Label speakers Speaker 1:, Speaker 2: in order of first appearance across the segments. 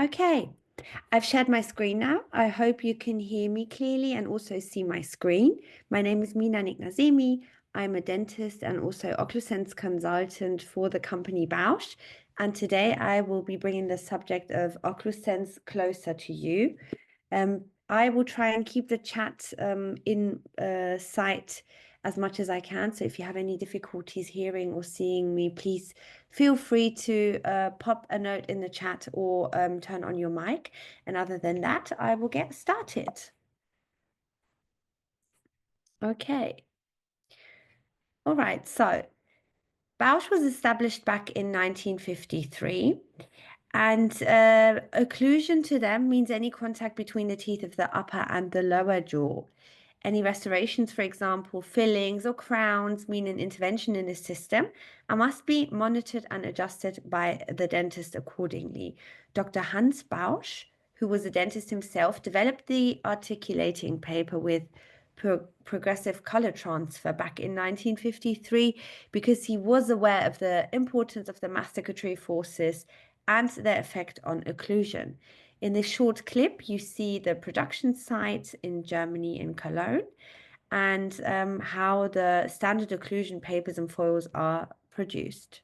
Speaker 1: Okay, I've shared my screen now. I hope you can hear me clearly and also see my screen. My name is Mina Nick-Nazemi. I'm a dentist and also OccluSense consultant for the company Bausch. And today I will be bringing the subject of OccluSense closer to you. I will try and keep the chat in sight as much as I can. So if you have any difficulties hearing or seeing me, please feel free to pop a note in the chat or turn on your mic. And other than that, I will get started. Okay. All right. So Bausch was established back in 1953. And occlusion to them means any contact between the teeth of the upper and the lower jaw. Any restorations, for example, fillings or crowns, mean an intervention in the system and must be monitored and adjusted by the dentist accordingly. Dr. Hans Bausch, who was a dentist himself, developed the articulating paper with progressive color transfer back in 1953 because he was aware of the importance of the masticatory forces and their effect on occlusion. In this short clip, you see the production site in Germany, in Cologne, and how the standard occlusion papers and foils are produced.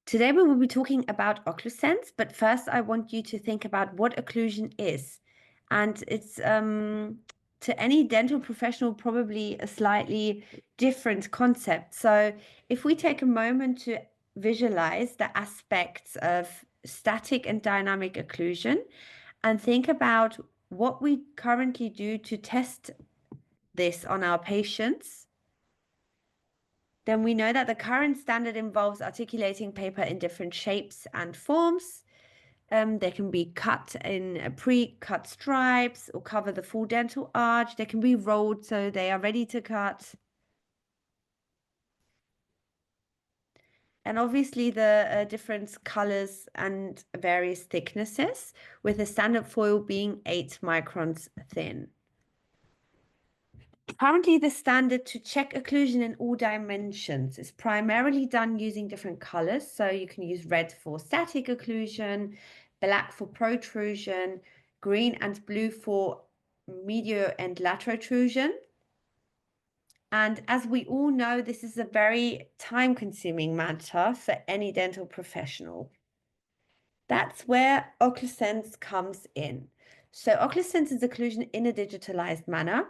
Speaker 1: Today we will be talking about OccluSense, but first I want you to think about what occlusion is. And it's to any dental professional probably a slightly different concept. So if we take a moment to visualize the aspects of static and dynamic occlusion and think about what we currently do to test this on our patients, then we know that the current standard involves articulating paper in different shapes and forms. They can be cut in pre-cut stripes or cover the full dental arch. They can be rolled so they are ready to cut. And obviously the different colors and various thicknesses, with the standard foil being 8 microns thin. Currently, the standard to check occlusion in all dimensions is primarily done using different colors. So you can use red for static occlusion, black for protrusion, green and blue for medial and laterotrusion. And as we all know, this is a very time-consuming matter for any dental professional. That's where OccluSense comes in. So OccluSense is occlusion in a digitalized manner.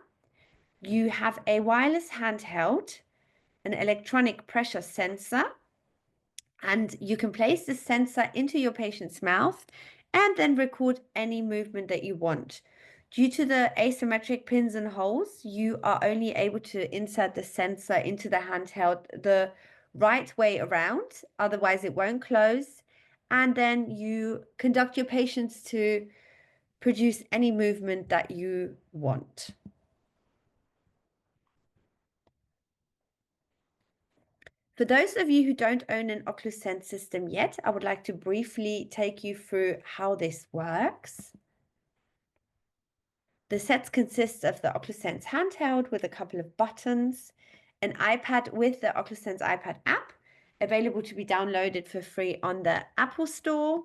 Speaker 1: You have a wireless handheld, an electronic pressure sensor, and you can place the sensor into your patient's mouth and then record any movement that you want. Due to the asymmetric pins and holes, you are only able to insert the sensor into the handheld the right way around, otherwise it won't close. And then you conduct your patients to produce any movement that you want. For those of you who don't own an OccluSense system yet, I would like to briefly take you through how this works. The sets consist of the OccluSense handheld with a couple of buttons, an iPad with the OccluSense iPad app, available to be downloaded for free on the Apple Store,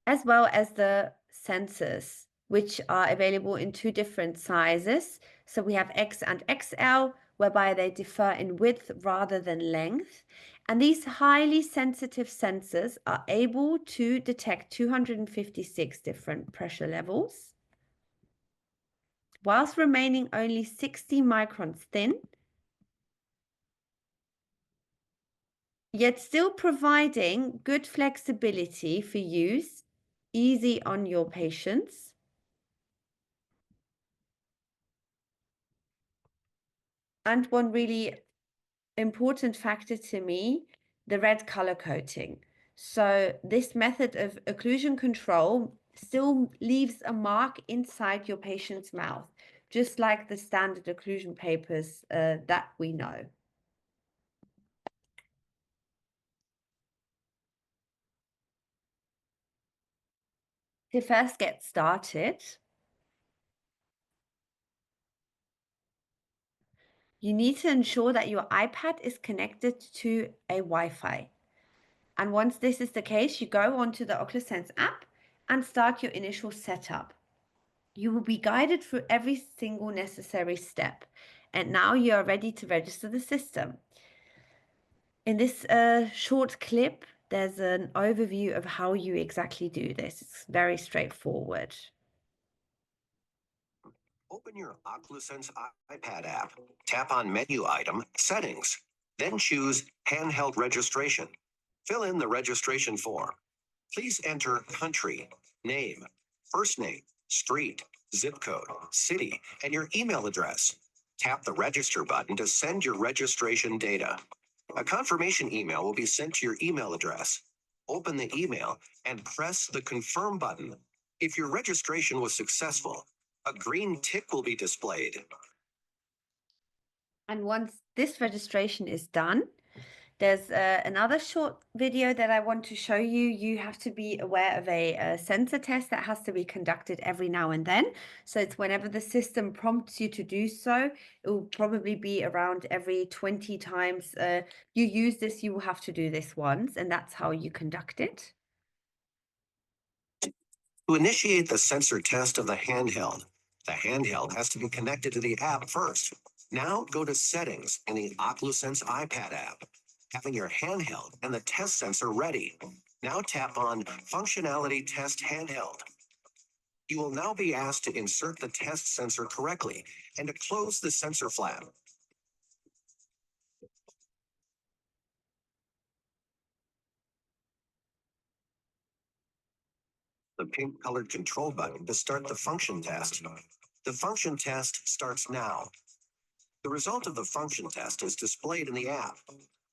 Speaker 1: as well as the sensors, which are available in 2 different sizes. So we have X and XL, whereby they differ in width rather than length. And these highly sensitive sensors are able to detect 256 different pressure levels, whilst remaining only 60 microns thin, yet still providing good flexibility for use, easy on your patients. And one really important factor to me, the red color coating. So this method of occlusion control still leaves a mark inside your patient's mouth, just like the standard occlusion papers that we know. To first get started, you need to ensure that your iPad is connected to a Wi-Fi. And once this is the case, you go onto the OccluSense app and start your initial setup. You will be guided through every single necessary step. And now you are ready to register the system. In this short clip, there's an overview of how you exactly do this. It's very straightforward.
Speaker 2: Open your OccluSense iPad app, tap on menu item Settings, then choose Handheld Registration. Fill in the registration form. Please enter country, name, first name, street, zip code, city, and your email address. Tap the Register button to send your registration data. A confirmation email will be sent to your email address. Open the email and press the Confirm button. If your registration was successful, a green tick will be displayed.
Speaker 1: And once this registration is done, there's another short video that I want to show you. You have to be aware of a sensor test that has to be conducted every now and then. So it's whenever the system prompts you to do so, it will probably be around every 20 times you use this, you will have to do this once, and that's how you conduct it.
Speaker 2: To initiate the sensor test of the handheld has to be connected to the app first. Now go to Settings in the OccluSense iPad app. Having your handheld and the test sensor ready. Now tap on Functionality Test Handheld. You will now be asked to insert the test sensor correctly and to close the sensor flap. The pink colored control button to start the function test. The function test starts now. The result of the function test is displayed in the app.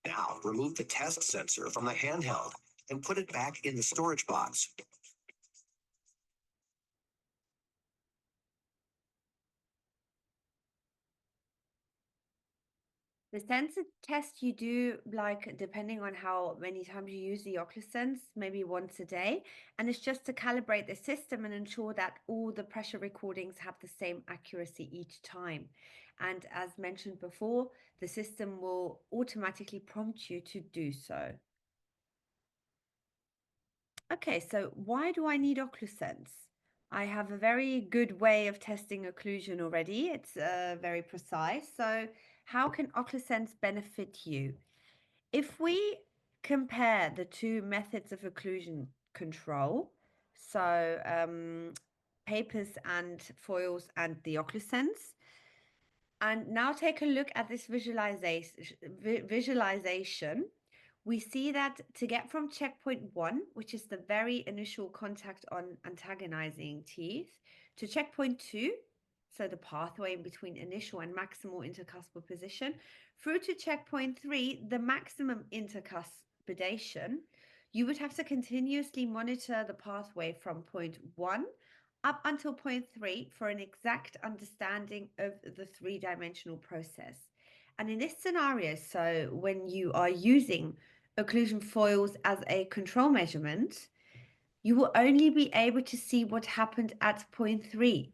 Speaker 2: Now, remove the test sensor from the handheld and put it back in the storage box.
Speaker 1: The sensor test you do, like, depending on how many times you use the OccluSense, maybe once a day. And it's just to calibrate the system and ensure that all the pressure recordings have the same accuracy each time. And as mentioned before, the system will automatically prompt you to do so. Okay, so why do I need OccluSense? I have a very good way of testing occlusion already. It's very precise. So how can OccluSense benefit you? If we compare the two methods of occlusion control, so papers and foils and the OccluSense, and now take a look at this visualization, we see that to get from checkpoint 1, which is the very initial contact on antagonizing teeth, to checkpoint 2, so the pathway in between initial and maximal intercuspal position, through to checkpoint 3, the maximum intercuspidation, you would have to continuously monitor the pathway from point 1 up until point 3 for an exact understanding of the three-dimensional process. And in this scenario, so when you are using occlusion foils as a control measurement, you will only be able to see what happened at point 3.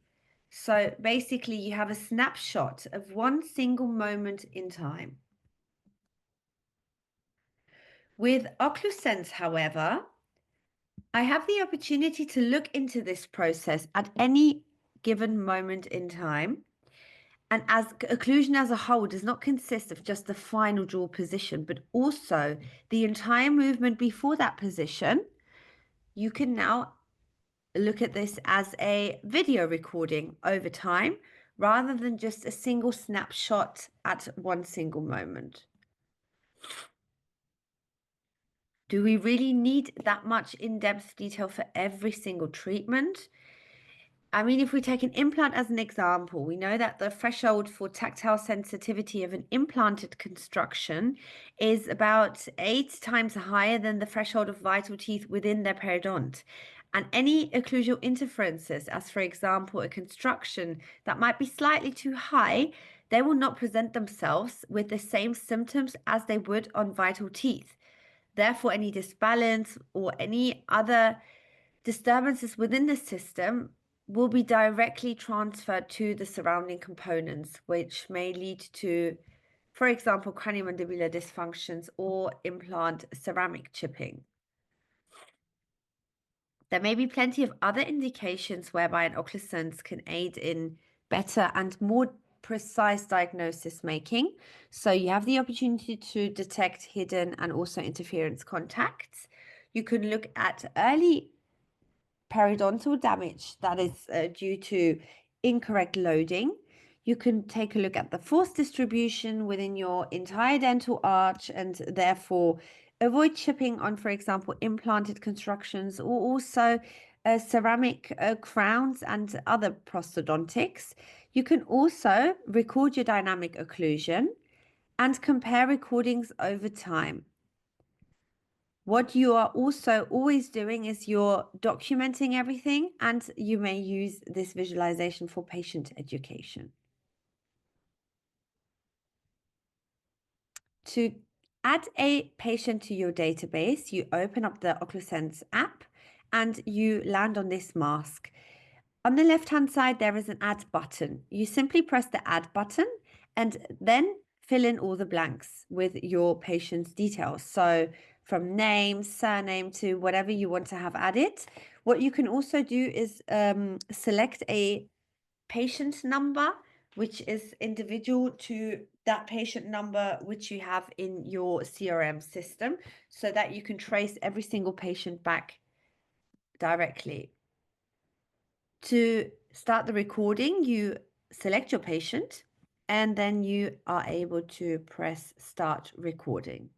Speaker 1: So basically, you have a snapshot of one single moment in time. With OccluSense, however, I have the opportunity to look into this process at any given moment in time. And as occlusion as a whole does not consist of just the final jaw position, but also the entire movement before that position, you can now look at this as a video recording over time rather than just a single snapshot at one single moment. Do we really need that much in-depth detail for every single treatment? I mean, if we take an implant as an example, we know that the threshold for tactile sensitivity of an implanted construction is about 8 times higher than the threshold of vital teeth within their periodont. And any occlusal interferences, as for example, a construction that might be slightly too high, they will not present themselves with the same symptoms as they would on vital teeth. Therefore, any disbalance or any other disturbances within the system will be directly transferred to the surrounding components, which may lead to, for example, craniomandibular dysfunctions or implant ceramic chipping. There may be plenty of other indications whereby an OccluSense can aid in better and more precise diagnosis making. So you have the opportunity to detect hidden and also interference contacts. You can look at early periodontal damage that is due to incorrect loading. You can take a look at the force distribution within your entire dental arch and therefore avoid chipping on, for example, implanted constructions or also ceramic crowns and other prosthodontics. You can also record your dynamic occlusion and compare recordings over time. What you are also always doing is you're documenting everything, and you may use this visualization for patient education. To add a patient to your database, you open up the OccluSense app and you land on this mask. On the left-hand side, there is an add button. You simply press the add button and then fill in all the blanks with your patient's details. So from name, surname to whatever you want to have added. What you can also do is select a patient number, which is individual to that patient number which you have in your CRM system, so that you can trace every single patient back directly. To start the recording, you select your patient and then you are able to press start recording.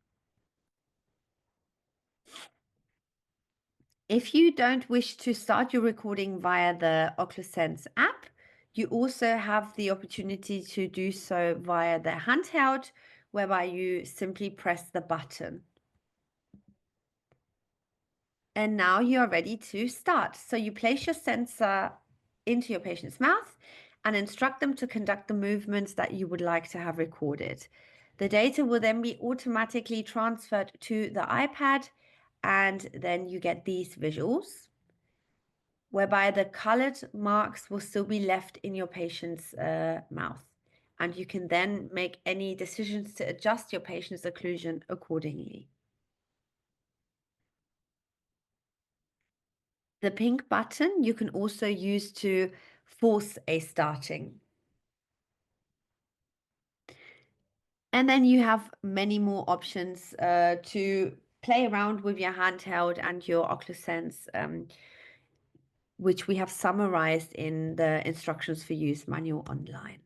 Speaker 1: If you don't wish to start your recording via the OccluSense app, you also have the opportunity to do so via the handheld, whereby you simply press the button. And now you are ready to start. So you place your sensor into your patient's mouth and instruct them to conduct the movements that you would like to have recorded. The data will then be automatically transferred to the iPad, and then you get these visuals, whereby the colored marks will still be left in your patient's mouth. And you can then make any decisions to adjust your patient's occlusion accordingly. The pink button you can also use to force a starting. And then you have many more options to play around with your handheld and your OccluSense, which we have summarized in the instructions for use manual online.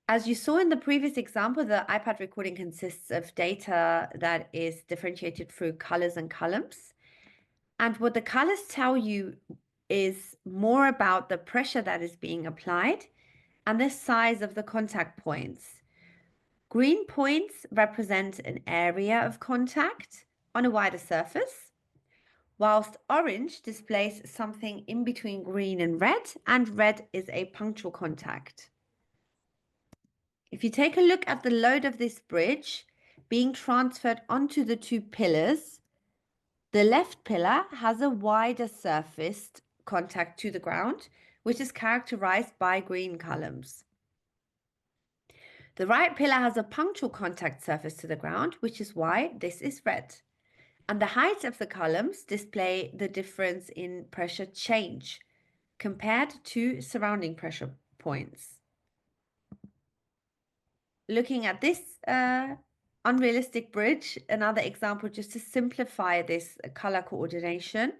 Speaker 1: As you saw in the previous example, the iPad recording consists of data that is differentiated through colors and columns. And what the colors tell you is more about the pressure that is being applied and the size of the contact points. Green points represent an area of contact on a wider surface, whilst orange displays something in between green and red is a punctual contact. If you take a look at the load of this bridge being transferred onto the two pillars, the left pillar has a wider surfaced contact to the ground, which is characterized by green columns. The right pillar has a punctual contact surface to the ground, which is why this is red. And the height of the columns display the difference in pressure change compared to surrounding pressure points. Looking at this unrealistic bridge, another example just to simplify this color coordination,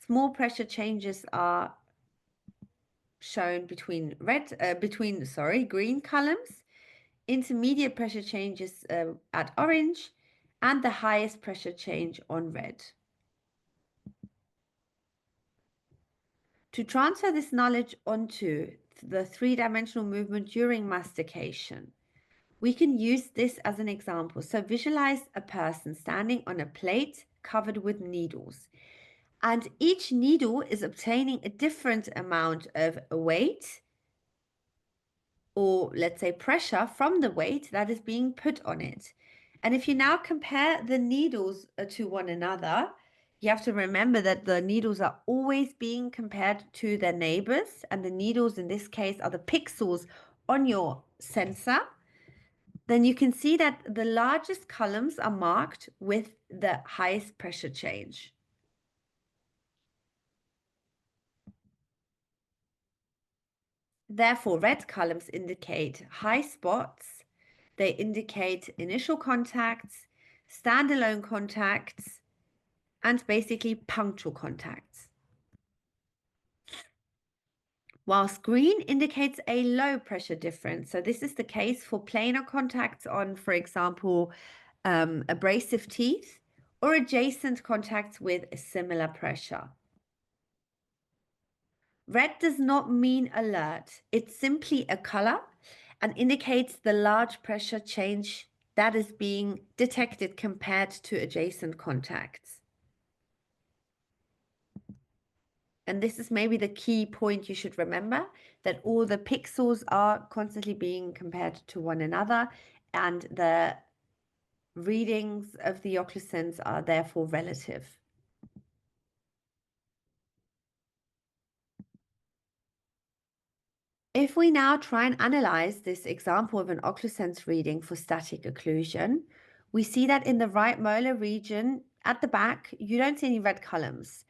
Speaker 1: small pressure changes are shown between green columns, intermediate pressure changes at orange, and the highest pressure change on red. To transfer this knowledge onto the three-dimensional movement during mastication, we can use this as an example. So visualize a person standing on a plate covered with needles, and each needle is obtaining a different amount of weight, or let's say pressure, from the weight that is being put on it. And if you now compare the needles to one another, You have to remember that the needles are always being compared to their neighbors, and the needles in this case are the pixels on your sensor. Then you can see that the largest columns are marked with the highest pressure change. Therefore, red columns indicate high spots. They indicate initial contacts, standalone contacts, and basically punctual contacts. Whilst green indicates a low pressure difference. So this is the case for planar contacts on, for example, abrasive teeth or adjacent contacts with a similar pressure. Red does not mean alert. It's simply a color and indicates the large pressure change that is being detected compared to adjacent contacts. And this is maybe the key point you should remember, that all the pixels are constantly being compared to one another, and the readings of the OccluSense are therefore relative. If we now try and analyze this example of an OccluSense reading for static occlusion, we see that in the right molar region at the back, you don't see any red columns.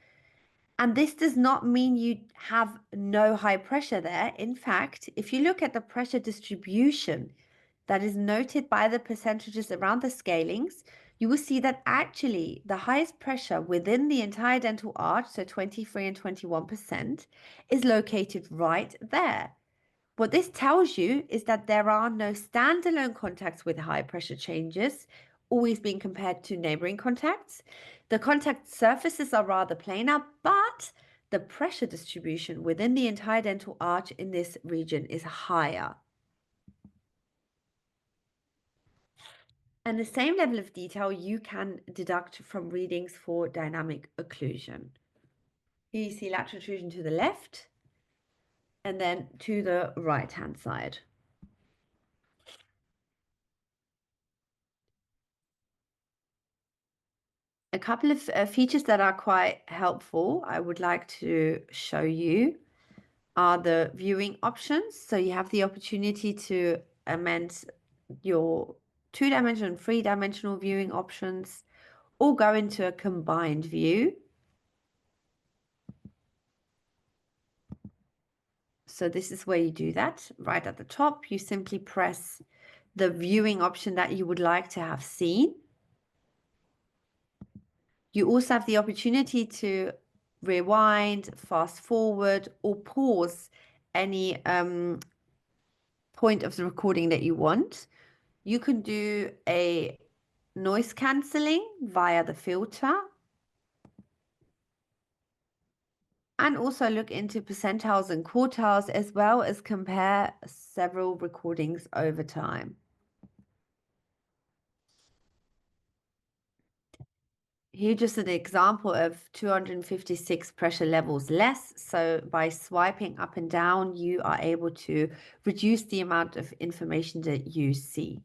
Speaker 1: And this does not mean you have no high pressure there. In fact, if you look at the pressure distribution that is noted by the percentages around the scalings, you will see that actually the highest pressure within the entire dental arch, so 23 and 21%, is located right there. What this tells you is that there are no standalone contacts with high pressure changes, always being compared to neighboring contacts. The contact surfaces are rather planar, but the pressure distribution within the entire dental arch in this region is higher. And the same level of detail you can deduct from readings for dynamic occlusion. Here you see lateral occlusion to the left and then to the right-hand side. A couple of features that are quite helpful I would like to show you are the viewing options. So you have the opportunity to amend your two-dimensional and three-dimensional viewing options or go into a combined view. So this is where you do that. Right at the top, you simply press the viewing option that you would like to have seen. You also have the opportunity to rewind, fast forward, or pause any point of the recording that you want. You can do a noise cancelling via the filter and also look into percentiles and quartiles, as well as compare several recordings over time. Here just an example of 256 pressure levels less. So by swiping up and down, you are able to reduce the amount of information that you see.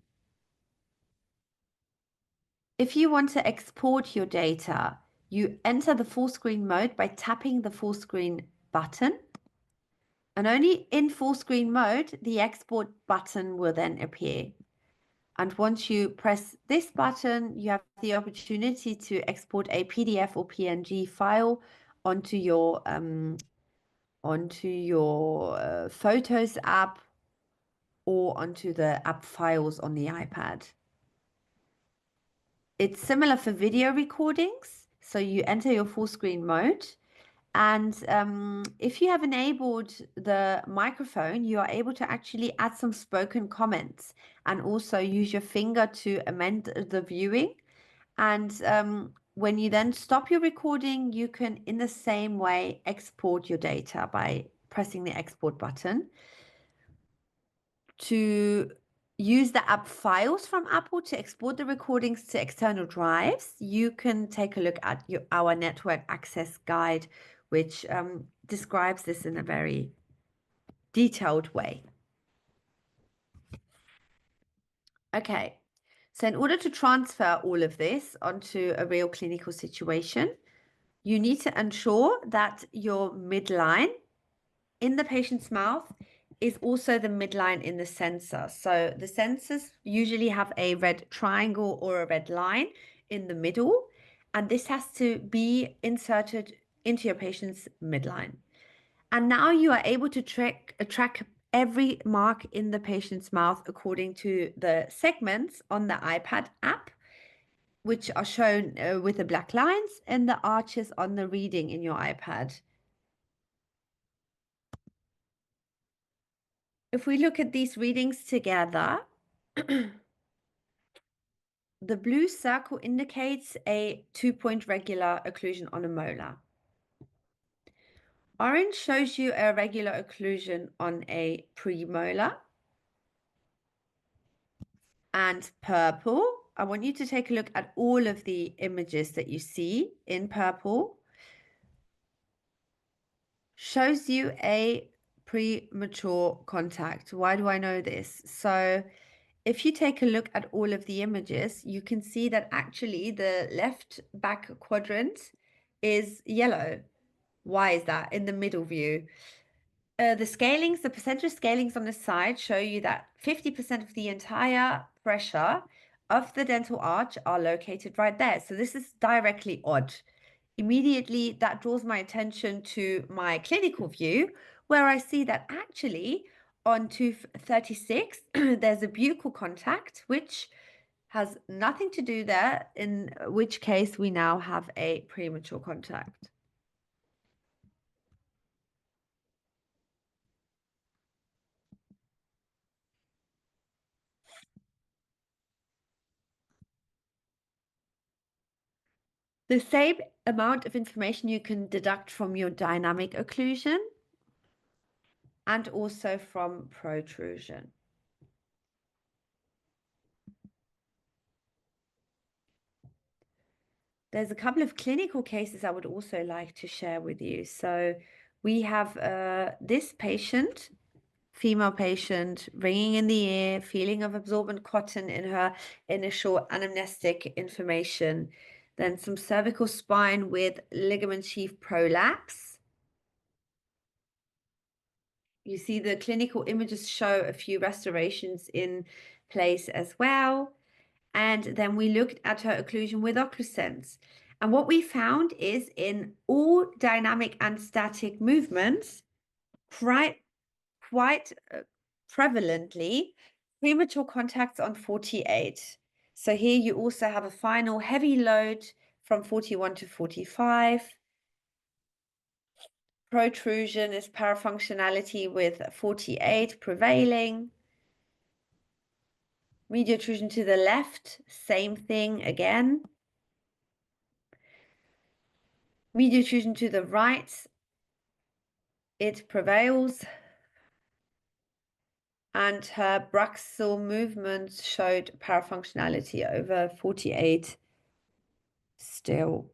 Speaker 1: If you want to export your data, you enter the full screen mode by tapping the full screen button. And only in full screen mode, the export button will then appear. And once you press this button, you have the opportunity to export a PDF or PNG file onto your Photos app or onto the app files on the iPad. It's similar for video recordings. So you enter your full screen mode. And if you have enabled the microphone, you are able to actually add some spoken comments and also use your finger to amend the viewing. And when you then stop your recording, you can, in the same way, export your data by pressing the export button. To use the app files from Apple to export the recordings to external drives, you can take a look at our network access guide, which describes this in a very detailed way. Okay, so in order to transfer all of this onto a real clinical situation, you need to ensure that your midline in the patient's mouth is also the midline in the sensor. So the sensors usually have a red triangle or a red line in the middle, and this has to be inserted into your patient's midline. And now you are able to track every mark in the patient's mouth according to the segments on the iPad app, which are shown with the black lines, and the arches on the reading in your iPad. If we look at these readings together, the blue circle indicates a 2-point regular occlusion on a molar. Orange shows you a regular occlusion on a premolar. And purple, I want you to take a look at all of the images that you see in purple. Shows you a premature contact. Why do I know this? So if you take a look at all of the images, you can see that actually the left back quadrant is yellow. Why is that in the middle view? The scalings, the percentage scalings on the side show you that 50% of the entire pressure of the dental arch are located right there. So this is directly odd. Immediately, that draws my attention to my clinical view, where I see that actually on 236, there's a buccal contact, which has nothing to do there, in which case we now have a premature contact. The same amount of information you can deduct from your dynamic occlusion and also from protrusion. There's a couple of clinical cases I would also like to share with you. So we have this patient, female patient, ringing in the ear, feeling of absorbent cotton in her initial anamnestic information, then some cervical spine with ligament sheath prolapse. You see the clinical images show a few restorations in place as well. And then we looked at her occlusion with OccluSense. And what we found is in all dynamic and static movements, quite prevalently, premature contacts on 48. So here you also have a final heavy load from 41 to 45. Protrusion is parafunctionality with 48 prevailing. Medial protrusion to the left, same thing again. Medial protrusion to the right, it prevails. And her brachial movements showed parafunctionality over 48 still.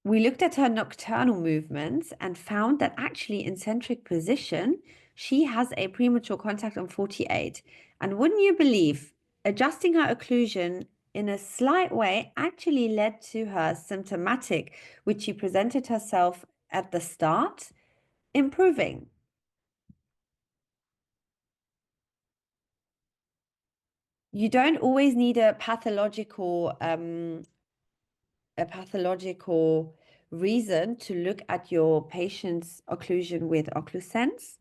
Speaker 1: We looked at her nocturnal movements and found that actually in centric position, she has a premature contact on 48. And wouldn't you believe, adjusting her occlusion in a slight way actually led to her symptomatic, which she presented herself at the start, improving. You don't always need a pathological reason to look at your patient's occlusion with OccluSense.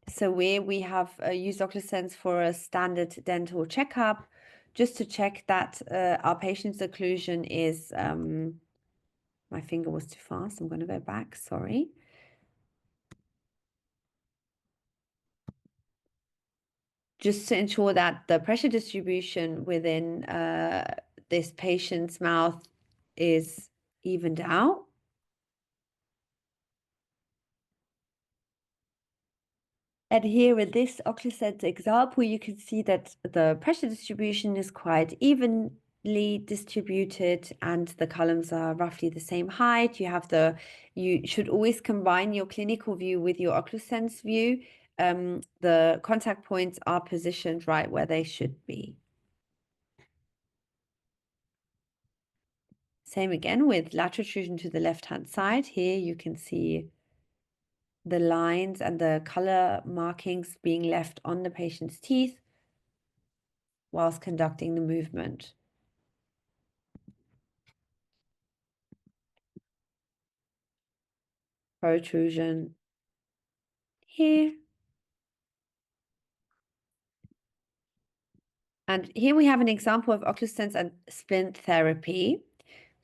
Speaker 1: So where we have used OccluSense for a standard dental checkup, just to check that our patient's occlusion is, my finger was too fast, I'm going to go back, sorry. Just to ensure that the pressure distribution within this patient's mouth is evened out. And here with this OccluSense example, you can see that the pressure distribution is quite evenly distributed and the columns are roughly the same height. You should always combine your clinical view with your OccluSense view. The contact points are positioned right where they should be. Same again with lateral occlusion to the left-hand side. Here you can see the lines and the color markings being left on the patient's teeth whilst conducting the movement. Protrusion here. And here we have an example of OccluSense and splint therapy.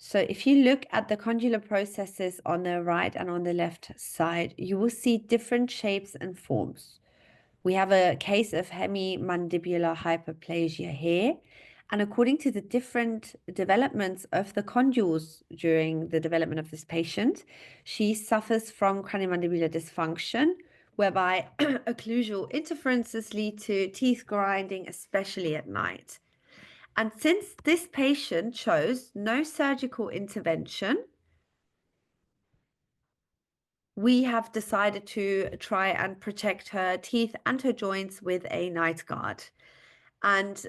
Speaker 1: So if you look at the condylar processes on the right and on the left side, you will see different shapes and forms. We have a case of hemimandibular hyperplasia here. And according to the different developments of the condyles during the development of this patient, she suffers from craniomandibular dysfunction, whereby occlusal interferences lead to teeth grinding, especially at night. And since this patient chose no surgical intervention, we have decided to try and protect her teeth and her joints with a night guard. And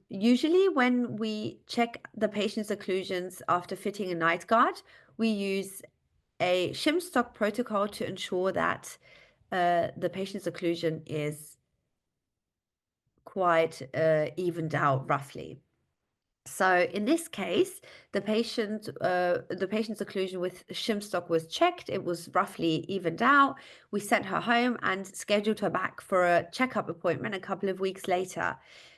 Speaker 1: usually when we check the patient's occlusions after fitting a night guard, we use a shim stock protocol to ensure that the patient's occlusion is quite evened out roughly. So in this case, the patient's occlusion with shim stock was checked. It was roughly evened out. We sent her home and scheduled her back for a checkup appointment a couple of weeks later.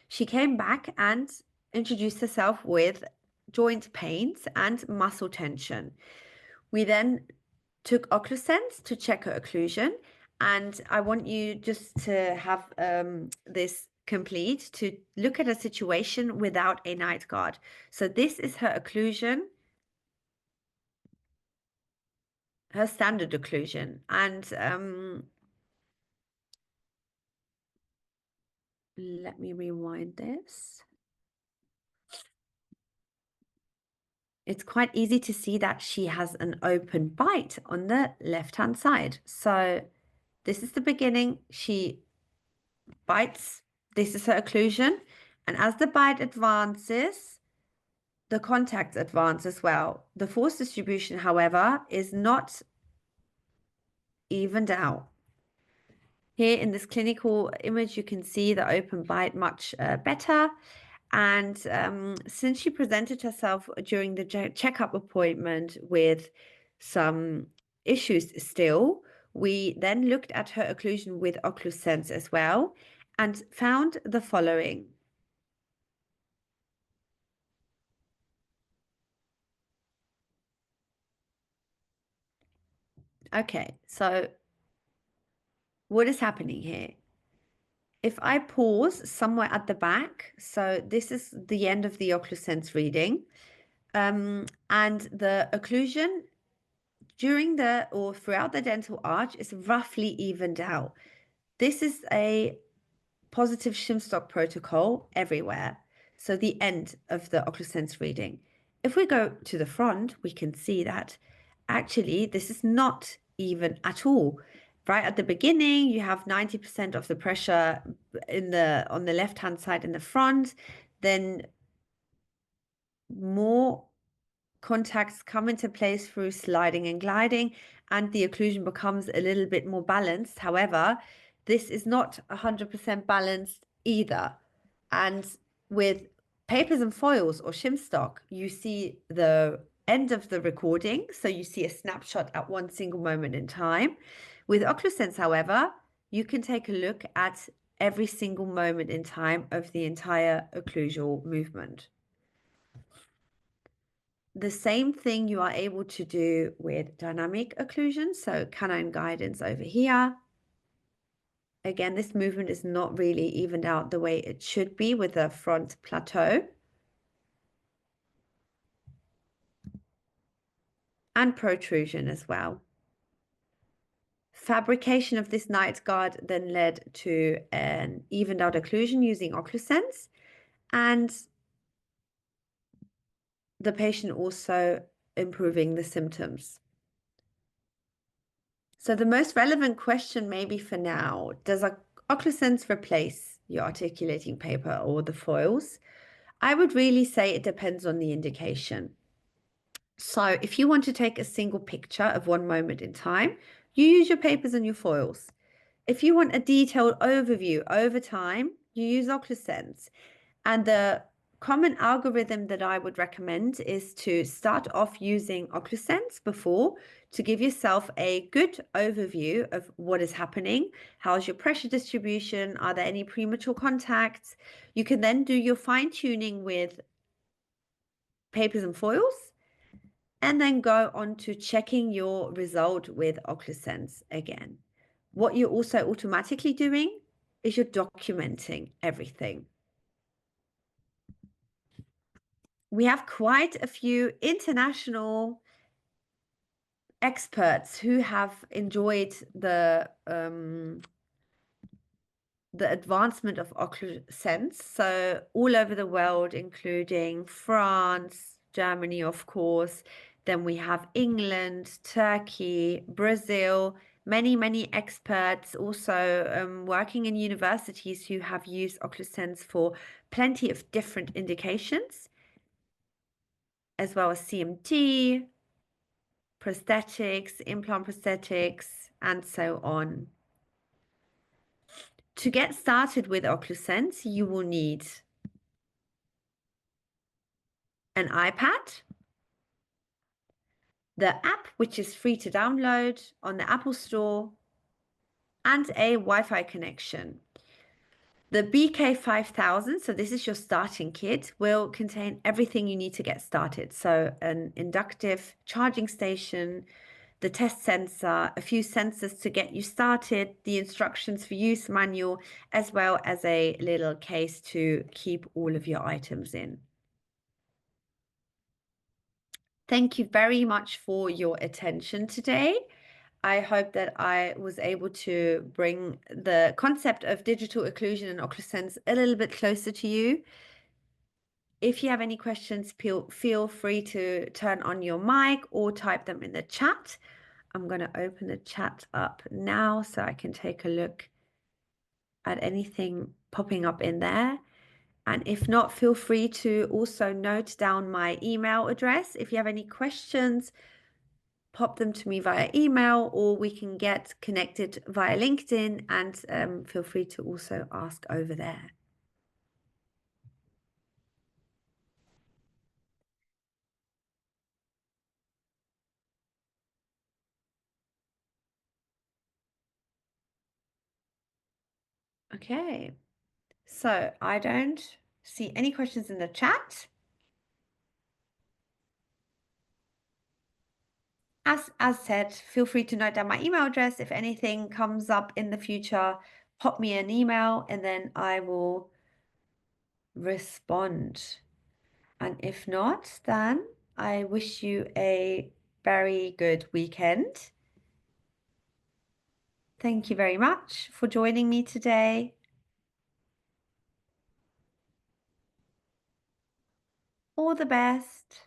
Speaker 1: She came back and introduced herself with joint pains and muscle tension. We then took OccluSense to check her occlusion. And I want you just to have this complete to look at a situation without a night guard. So this is her occlusion, her standard occlusion. And let me rewind this. It's quite easy to see that she has an open bite on the left-hand side. So this is the beginning. She bites. This is her occlusion. And as the bite advances, the contacts advance as well. The force distribution, however, is not evened out. Here in this clinical image, you can see the open bite much better. And since she presented herself during the checkup appointment with some issues still, we then looked at her occlusion with OccluSense as well and found the following. Okay, so what is happening here? If I pause somewhere at the back, so this is the end of the OccluSense reading, and the occlusion during the or throughout the dental arch is roughly evened out. This is a positive shim stock protocol everywhere. So the end of the OccluSense reading. If we go to the front, we can see that actually this is not even at all. Right at the beginning, you have 90% of the pressure on the left-hand side in the front, then more contacts come into place through sliding and gliding, and the occlusion becomes a little bit more balanced. However, this is not 100% balanced either. And with papers and foils or shim stock, you see the end of the recording. So you see a snapshot at one single moment in time. With OccluSense, however, you can take a look at every single moment in time of the entire occlusal movement. The same thing you are able to do with dynamic occlusion, so canine guidance over here. Again, this movement is not really evened out the way it should be with the front plateau. And protrusion as well. Fabrication of this night guard then led to an evened out occlusion using OccluSense, and the patient also improving the symptoms. So the most relevant question maybe for now, does OccluSense replace your articulating paper or the foils? I would really say it depends on the indication. So if you want to take a single picture of one moment in time, you use your papers and your foils. If you want a detailed overview over time, you use OccluSense. And the common algorithm that I would recommend is to start off using OccluSense before to give yourself a good overview of what is happening. How's your pressure distribution? Are there any premature contacts? You can then do your fine tuning with papers and foils, and then go on to checking your result with OccluSense again. What you're also automatically doing is you're documenting everything. We have quite a few international experts who have enjoyed the advancement of OccluSense. So all over the world, including France, Germany, of course. Then we have England, Turkey, Brazil, many experts also working in universities who have used OccluSense for plenty of different indications, as well as CMT, prosthetics, implant prosthetics, and so on. To get started with OccluSense, you will need an iPad, the app, which is free to download on the Apple Store, and a Wi-Fi connection. The BK5000, so this is your starting kit, will contain everything you need to get started. So an inductive charging station, the test sensor, a few sensors to get you started, the instructions for use manual, as well as a little case to keep all of your items in. Thank you very much for your attention today. I hope that I was able to bring the concept of digital occlusion and OccluSense a little bit closer to you. If you have any questions, feel free to turn on your mic or type them in the chat. I'm going to open the chat up now so I can take a look at anything popping up in there. And if not, feel free to also note down my email address. If you have any questions, pop them to me via email, or we can get connected via LinkedIn, and feel free to also ask over there. Okay, so I don't see any questions in the chat. As said, feel free to note down my email address. If anything comes up in the future, pop me an email and then I will respond. And if not, then I wish you a very good weekend. Thank you very much for joining me today. All the best.